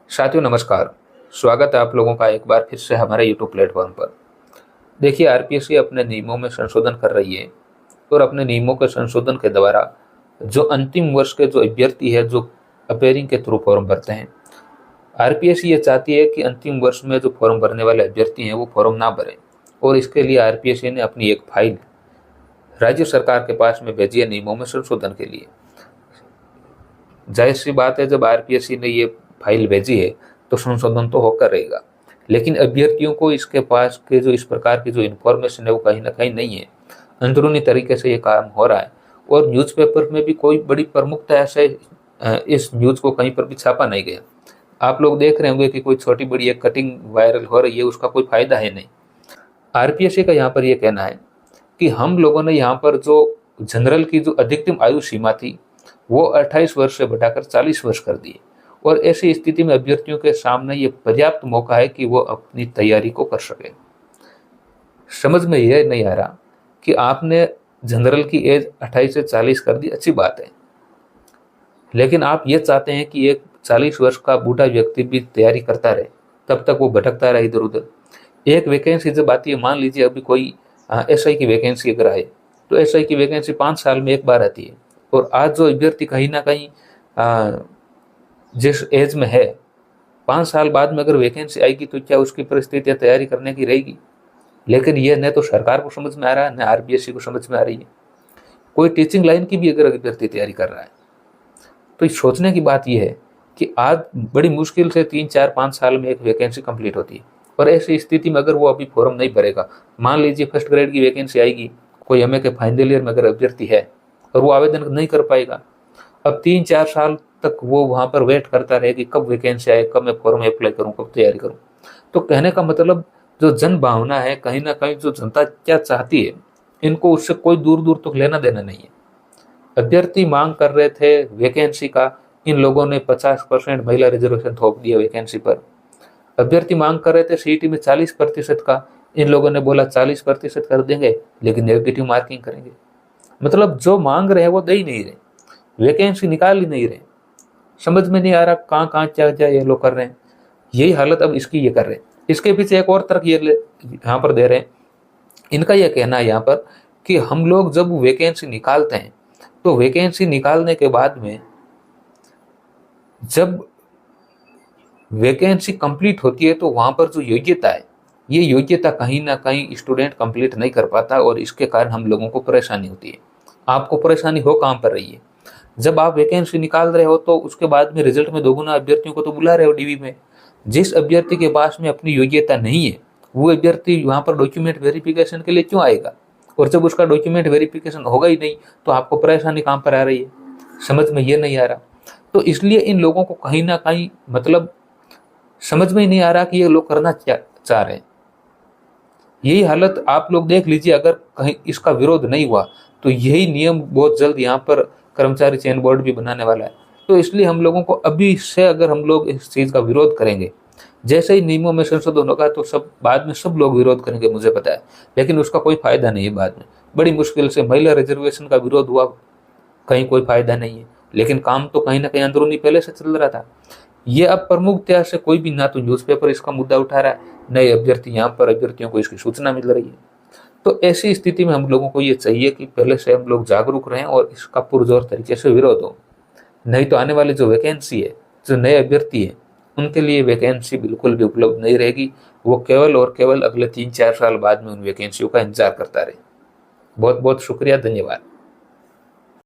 साथियों नमस्कार। स्वागत है आप लोगों का एक बार फिर से हमारे यूट्यूब प्लेटफॉर्म पर। देखिए, आरपीएससी अपने नियमों में संशोधन कर रही है और अपने नियमों के संशोधन के द्वारा जो अंतिम वर्ष के जो अभ्यर्थी है जो अपेयरिंग के थ्रू फॉर्म भरते हैं, आरपीएससी ये चाहती है कि अंतिम वर्ष में जो फॉर्म भरने वाले अभ्यर्थी हैं वो फॉर्म ना भरें। और इसके लिए आरपीएससी ने अपनी एक फाइल राज्य सरकार के पास में भेजी है नियमों में संशोधन के लिए। जाहिर सी बात है, जब आरपीएससी ने ये फाइल भेजी है तो संशोधन तो होकर रहेगा, लेकिन अभ्यर्थियों को इसके पास के जो इस प्रकार की जो इन्फॉर्मेशन है वो कहीं ना कहीं नहीं है। अंदरूनी तरीके से ये काम हो रहा है और न्यूज़पेपर में भी कोई बड़ी प्रमुखता से इस न्यूज़ को कहीं पर भी छापा नहीं गया। आप लोग देख रहे होंगे कि कोई छोटी बड़ी एक कटिंग वायरल हो रही है, उसका कोई फायदा है नहीं। आरपीएससी का यहाँ पर यह कहना है कि हम लोगों ने यहाँ पर जो जनरल की जो अधिकतम आयु सीमा थी वो 28 वर्ष से बढ़ाकर 40 वर्ष कर दी और ऐसी स्थिति में अभ्यर्थियों के सामने ये पर्याप्त मौका है कि वो अपनी तैयारी को कर सके। समझ में यह नहीं आ रहा कि आपने जनरल की एज 28 से 40 कर दी, अच्छी बात है, लेकिन आप ये चाहते हैं कि एक 40 वर्ष का बूढ़ा व्यक्ति भी तैयारी करता रहे, तब तक वो भटकता रहे इधर उधर। एक वैकेंसी जब आती है, मान लीजिए अभी कोई एसआई की वैकेंसी अगर आए तो एसआई की वैकेंसी 5 साल में एक बार आती है और आज जो अभ्यर्थी कहीं ना कहीं जिस एज में है, 5 साल बाद में अगर वैकेंसी आएगी तो क्या उसकी परिस्थितियां तैयारी करने की रहेगी? लेकिन यह न तो सरकार को समझ में आ रहा है, न आरपीएससी को समझ में आ रही है। कोई टीचिंग लाइन की भी अगर अभ्यर्थी तैयारी कर रहा है तो सोचने की बात यह है कि आज बड़ी मुश्किल से 3, 4, 5 साल में एक वैकेंसी कंप्लीट होती है और ऐसी स्थिति में अगर वो अभी फॉर्म नहीं भरेगा, मान लीजिए फर्स्ट ग्रेड की वैकेंसी आएगी, कोई एमए के फाइनल ईयर में अगर अभ्यर्थी है और वो आवेदन नहीं कर पाएगा, अब 3-4 साल तक वो वहाँ पर वेट करता रहे कि कब वैकेंसी आए, कब मैं फॉर्म अप्लाई करूँ, कब तैयारी करूँ। तो कहने का मतलब जो जन भावना है, कहीं ना कहीं जो जनता क्या चाहती है, इनको उससे कोई दूर दूर तक लेना देना नहीं है। अभ्यर्थी मांग कर रहे थे वैकेंसी का, इन लोगों ने 50% महिला रिजर्वेशन थोप दिया वैकेंसी पर। अभ्यर्थी मांग कर रहे थे सीईटी में 40% का, इन लोगों ने बोला 40% कर देंगे लेकिन नेगेटिव मार्किंग करेंगे। मतलब जो मांग रहे हैं वो दे ही नहीं रहे, वैकेंसी निकाल ही नहीं रहे। समझ में नहीं आ रहा कहाँ कहाँ क्या क्या ये लोग कर रहे हैं। यही हालत अब इसकी ये कर रहे हैं। इसके पीछे एक और तर्क ये यहाँ पर दे रहे हैं। इनका यह कहना है यहाँ पर कि हम लोग जब वैकेंसी निकालते हैं तो वैकेंसी निकालने के बाद में जब वैकेंसी कंप्लीट होती है तो वहाँ पर जो योग्यता है, ये योग्यता कहीं ना कहीं स्टूडेंट कंप्लीट नहीं कर पाता और इसके कारण हम लोगों को परेशानी होती है। आपको परेशानी हो कहाँ पर रही है? जब आप वैकेंसी निकाल रहे हो तो उसके बाद में रिजल्ट में दोगुना अभ्यर्थियों को तो बुला रहे हो डीवी में। जिस अभ्यर्थी के पास में अपनी योग्यता नहीं है वो अभ्यर्थी वहाँ पर डॉक्यूमेंट वेरिफिकेशन के लिए क्यों आएगा? और जब उसका डॉक्यूमेंट वेरिफिकेशन होगा ही नहीं तो आपको परेशानी कहाँ पर आ रही है? समझ में ये नहीं आ रहा। तो इसलिए इन लोगों को कहीं ना कहीं मतलब समझ में ही नहीं आ रहा कि ये लोग करना क्या चाह रहे हैं। यही हालत आप लोग देख लीजिए, अगर कहीं इसका विरोध नहीं हुआ तो यही नियम बहुत जल्द यहाँ पर कर्मचारी चयन बोर्ड भी बनाने वाला है। तो इसलिए हम लोगों को अभी से अगर हम लोग इस चीज़ का विरोध करेंगे, जैसे ही नियमों में संशोधन होगा तो सब बाद में सब लोग विरोध करेंगे, मुझे पता है, लेकिन उसका कोई फायदा नहीं है। बाद में बड़ी मुश्किल से महिला रिजर्वेशन का विरोध हुआ, कहीं कोई फायदा नहीं है, लेकिन काम तो कहीं ना कहीं अंदरूनी पहले से चल रहा था। ये अब प्रमुखता से कोई भी ना तो न्यूज़पेपर इसका मुद्दा उठा रहा है, नए अभ्यर्थी यहाँ पर अभ्यर्थियों को इसकी सूचना मिल रही है। तो ऐसी स्थिति में हम लोगों को ये चाहिए कि पहले से हम लोग जागरूक रहें और इसका पुरजोर तरीके से विरोध हो। नहीं तो आने वाली जो वैकेंसी है, जो नए अभ्यर्थी है, उनके लिए वैकेंसी बिल्कुल भी उपलब्ध नहीं रहेगी। वो केवल और केवल अगले 3-4 साल बाद में उन वैकेंसियों का इंतजार करता रहे। बहुत बहुत शुक्रिया, धन्यवाद।